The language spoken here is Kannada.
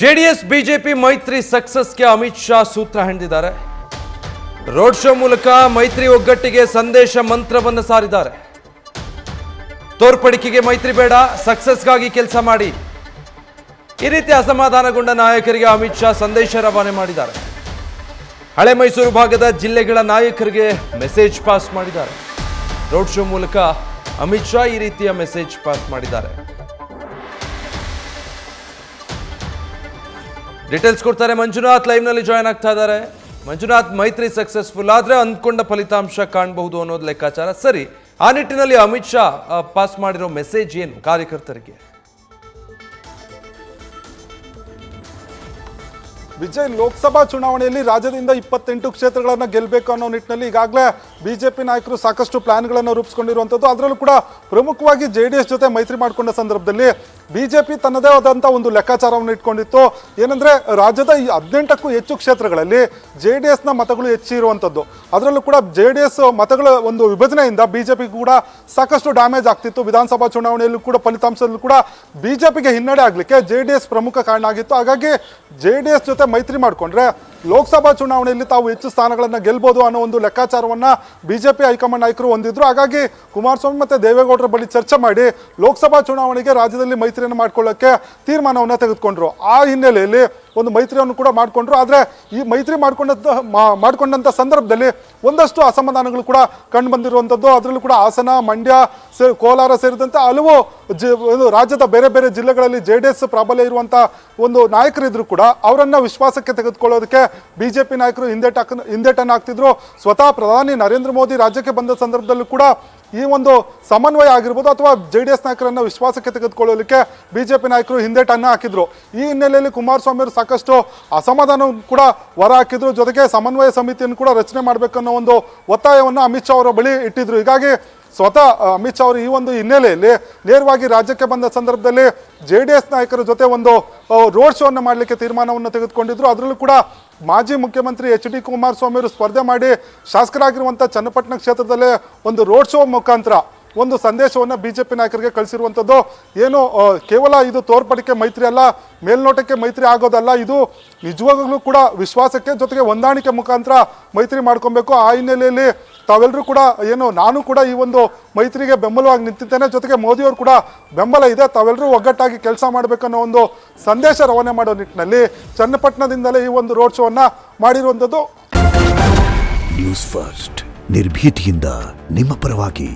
ಜೆಡಿಎಸ್ ಬಿಜೆಪಿ ಮೈತ್ರಿ ಸಕ್ಸಸ್ಗೆ ಅಮಿತ್ ಶಾ ಸೂತ್ರ ಹಿಡಿದಿದ್ದಾರೆ. ರೋಡ್ ಶೋ ಮೂಲಕ ಮೈತ್ರಿ ಒಗ್ಗಟ್ಟಿಗೆ ಸಂದೇಶ ಮಂತ್ರವನ್ನು ಸಾರಿದ್ದಾರೆ. ತೋರ್ಪಡಿಕೆಗೆ ಮೈತ್ರಿ ಬೇಡ, ಸಕ್ಸಸ್ಗಾಗಿ ಕೆಲಸ ಮಾಡಿ. ಈ ರೀತಿ ಅಸಮಾಧಾನಗೊಂಡ ನಾಯಕರಿಗೆ ಅಮಿತ್ ಶಾ ಸಂದೇಶ ರವಾನೆ ಮಾಡಿದ್ದಾರೆ. ಹಳೆ ಮೈಸೂರು ಭಾಗದ ಜಿಲ್ಲೆಗಳ ನಾಯಕರಿಗೆ ಮೆಸೇಜ್ ಪಾಸ್ ಮಾಡಿದ್ದಾರೆ. ರೋಡ್ ಶೋ ಮೂಲಕ ಅಮಿತ್ ಶಾ ಈ ರೀತಿಯ ಮೆಸೇಜ್ ಪಾಸ್ ಮಾಡಿದ್ದಾರೆ. ಡೀಟೇಲ್ಸ್ ಕೊಡ್ತಾರೆ ಮಂಜುನಾಥ್, ಲೈವ್ ನಲ್ಲಿ ಜಾಯ್ನ್ ಆಗ್ತಾ ಇದ್ದಾರೆ. ಮಂಜುನಾಥ್, ಮೈತ್ರಿ ಸಕ್ಸಸ್ಫುಲ್ ಆದ್ರೆ ಅಂದ್ಕೊಂಡ ಫಲಿತಾಂಶ ಕಾಣಬಹುದು ಅನ್ನೋದು ಲೆಕ್ಕಾಚಾರ ಸರಿ. ಆ ನಿಟ್ಟಿನಲ್ಲಿ ಅಮಿತ್ ಶಾ ಪಾಸ್ ಮಾಡಿರೋ ಮೆಸೇಜ್ ಏನು ಕಾರ್ಯಕರ್ತರಿಗೆ? ವಿಜಯ್, ಲೋಕಸಭಾ ಚುನಾವಣೆಯಲ್ಲಿ ರಾಜ್ಯದಿಂದ 28 ಕ್ಷೇತ್ರಗಳನ್ನು ಗೆಲ್ಲಬೇಕು ಅನ್ನೋ ನಿಟ್ಟಿನಲ್ಲಿ ಈಗಾಗಲೇ ಬಿಜೆಪಿ ನಾಯಕರು ಸಾಕಷ್ಟು ಪ್ಲಾನ್ಗಳನ್ನು ರೂಪಿಸಿಕೊಂಡಿರುವಂಥದ್ದು. ಅದರಲ್ಲೂ ಕೂಡ ಪ್ರಮುಖವಾಗಿ JDS ಜೊತೆ ಮೈತ್ರಿ ಮಾಡಿಕೊಂಡ ಸಂದರ್ಭದಲ್ಲಿ ಬಿಜೆಪಿ ತನ್ನದೇ ಆದಂಥ ಒಂದು ಲೆಕ್ಕಾಚಾರವನ್ನು ಇಟ್ಕೊಂಡಿತ್ತು. ಏನಂದ್ರೆ ರಾಜ್ಯದ ಈ 18ಕ್ಕೂ ಹೆಚ್ಚು ಕ್ಷೇತ್ರಗಳಲ್ಲಿ JDSನ ಮತಗಳು ಹೆಚ್ಚಿರುವಂಥದ್ದು. ಅದರಲ್ಲೂ ಕೂಡ JDS ಮತಗಳ ಒಂದು ವಿಭಜನೆಯಿಂದ ಬಿಜೆಪಿ ಕೂಡ ಸಾಕಷ್ಟು ಡ್ಯಾಮೇಜ್ ಆಗ್ತಿತ್ತು. ವಿಧಾನಸಭಾ ಚುನಾವಣೆಯಲ್ಲೂ ಕೂಡ ಫಲಿತಾಂಶದಲ್ಲೂ ಕೂಡ ಬಿಜೆಪಿಗೆ ಹಿನ್ನಡೆ ಆಗಲಿಕ್ಕೆ JDS ಪ್ರಮುಖ ಕಾರಣ ಆಗಿತ್ತು. ಹಾಗಾಗಿ JDS ಜೊತೆ ಮೈತ್ರಿ ಮಾಡಿಕೊಂಡ್ರೆ ಲೋಕಸಭಾ ಚುನಾವಣೆಯಲ್ಲಿ ತಾವು ಹೆಚ್ಚು ಸ್ಥಾನಗಳನ್ನು ಗೆಲ್ಬೋದು ಅನ್ನೋ ಒಂದು ಲೆಕ್ಕಾಚಾರವನ್ನು ಬಿಜೆಪಿ ಹೈಕಮಾಂಡ್ ನಾಯಕರು ಹೊಂದಿದ್ರು. ಹಾಗಾಗಿ ಕುಮಾರಸ್ವಾಮಿ ಮತ್ತು ದೇವೇಗೌಡರ ಬಳಿ ಚರ್ಚೆ ಮಾಡಿ ಲೋಕಸಭಾ ಚುನಾವಣೆಗೆ ರಾಜ್ಯದಲ್ಲಿ ಮೈತ್ರಿಯನ್ನು ಮಾಡ್ಕೊಳ್ಳೋಕ್ಕೆ ತೀರ್ಮಾನವನ್ನು ತೆಗೆದುಕೊಂಡ್ರು. ಆ ಹಿನ್ನೆಲೆಯಲ್ಲಿ ಒಂದು ಮೈತ್ರಿಯನ್ನು ಕೂಡ ಮಾಡಿಕೊಂಡ್ರು. ಆದರೆ ಈ ಮೈತ್ರಿ ಮಾಡ್ಕೊಂಡಂಥ ಸಂದರ್ಭದಲ್ಲಿ ಒಂದಷ್ಟು ಅಸಮಾಧಾನಗಳು ಕೂಡ ಕಂಡು ಬಂದಿರುವಂಥದ್ದು. ಅದರಲ್ಲೂ ಕೂಡ ಹಾಸನ, ಮಂಡ್ಯ, ಕೋಲಾರ ಸೇರಿದಂತೆ ಹಲವು ರಾಜ್ಯದ ಬೇರೆ ಬೇರೆ ಜಿಲ್ಲೆಗಳಲ್ಲಿ JDS ಪ್ರಾಬಲ್ಯ ಇರುವಂಥ ಒಂದು ನಾಯಕರಿದ್ರು ಕೂಡ ಅವರನ್ನು ವಿಶ್ವಾಸಕ್ಕೆ ತೆಗೆದುಕೊಳ್ಳೋದಕ್ಕೆ ಬಿಜೆಪಿ ನಾಯಕರು ಹಿಂದೇಟನ್ನು ಹಾಕ್ತಿದ್ರು. ಸ್ವತಃ ಪ್ರಧಾನಿ ನರೇಂದ್ರ ಮೋದಿ ರಾಜ್ಯಕ್ಕೆ ಬಂದ ಸಂದರ್ಭದಲ್ಲೂ ಕೂಡ ಈ ಒಂದು ಸಮನ್ವಯ ಆಗಿರ್ಬೋದು ಅಥವಾ JDS ನಾಯಕರನ್ನು ವಿಶ್ವಾಸಕ್ಕೆ ತೆಗೆದುಕೊಳ್ಳಲಿಕ್ಕೆ ಬಿಜೆಪಿ ನಾಯಕರು ಹಿಂದೇಟನ್ನು ಹಾಕಿದ್ರು. ಈ ಹಿನ್ನೆಲೆಯಲ್ಲಿ ಕುಮಾರಸ್ವಾಮಿ ಅವರು ಸಾಕಷ್ಟು ಅಸಮಾಧಾನ ಕೂಡ ಹೊರ ಹಾಕಿದ್ರು. ಜೊತೆಗೆ ಸಮನ್ವಯ ಸಮಿತಿಯನ್ನು ಕೂಡ ರಚನೆ ಮಾಡಬೇಕನ್ನೋ ಒಂದು ಒತ್ತಾಯವನ್ನು ಅಮಿತ್ ಶಾ ಅವರ ಬಳಿ ಇಟ್ಟಿದ್ರು. ಹೀಗಾಗಿ ಸ್ವತಃ ಅಮಿತ್ ಶಾ ಅವರು ಈ ಒಂದು ಹಿನ್ನೆಲೆಯಲ್ಲಿ ನೇರವಾಗಿ ರಾಜ್ಯಕ್ಕೆ ಬಂದ ಸಂದರ್ಭದಲ್ಲಿ JDS ನಾಯಕರ ಜೊತೆ ಒಂದು ರೋಡ್ ಶೋವನ್ನು ಮಾಡಲಿಕ್ಕೆ ತೀರ್ಮಾನವನ್ನು ತೆಗೆದುಕೊಂಡಿದ್ರು. ಅದರಲ್ಲೂ ಕೂಡ ಮಾಜಿ ಮುಖ್ಯಮಂತ್ರಿ HD ಕುಮಾರಸ್ವಾಮಿ ಅವರು ಸ್ಪರ್ಧೆ ಮಾಡಿ ಶಾಸಕರಾಗಿರುವಂಥ ಚನ್ನಪಟ್ಟಣ ಕ್ಷೇತ್ರದಲ್ಲೇ ಒಂದು ರೋಡ್ ಶೋ ಮುಖಾಂತರ ಒಂದು ಸಂದೇಶವನ್ನು ಬಿಜೆಪಿ ನಾಯಕರಿಗೆ ಕಳಿಸಿರುವಂಥದ್ದು. ಏನು ಕೇವಲ ಇದು ತೋರ್ಪಡಿಕೆ ಮೈತ್ರಿ ಅಲ್ಲ, ಮೇಲ್ನೋಟಕ್ಕೆ ಮೈತ್ರಿ ಆಗೋದಲ್ಲ, ಇದು ನಿಜವಾಗ್ಲೂ ಕೂಡ ವಿಶ್ವಾಸಕ್ಕೆ ಜೊತೆಗೆ ಹೊಂದಾಣಿಕೆ ಮುಖಾಂತರ ಮೈತ್ರಿ ಮಾಡ್ಕೊಬೇಕು. ಆ ಹಿನ್ನೆಲೆಯಲ್ಲಿ ತಾವೆಲ್ಲರೂ ಕೂಡ ನಾನು ಕೂಡ ಈ ಒಂದು ಮೈತ್ರಿಗೆ ಬೆಂಬಲವಾಗಿ ನಿಂತಿದ್ದೇನೆ, ಜೊತೆಗೆ ಮೋದಿಯವರು ಕೂಡ ಬೆಂಬಲ ಇದೆ, ತಾವೆಲ್ಲರೂ ಒಗ್ಗಟ್ಟಾಗಿ ಕೆಲಸ ಮಾಡಬೇಕನ್ನೋ ಒಂದು ಸಂದೇಶ ರವಾನೆ ಮಾಡೋ ನಿಟ್ಟಿನಲ್ಲಿ ಚನ್ನಪಟ್ಟಣದಿಂದಲೇ ಈ ಒಂದು ರೋಡ್ ಶೋವನ್ನು ಮಾಡಿರುವಂಥದ್ದು. ನ್ಯೂಸ್ ಫಸ್ಟ್, ನಿರ್ಭೀತಿಯಿಂದ ನಿಮ್ಮ ಪರವಾಗಿ.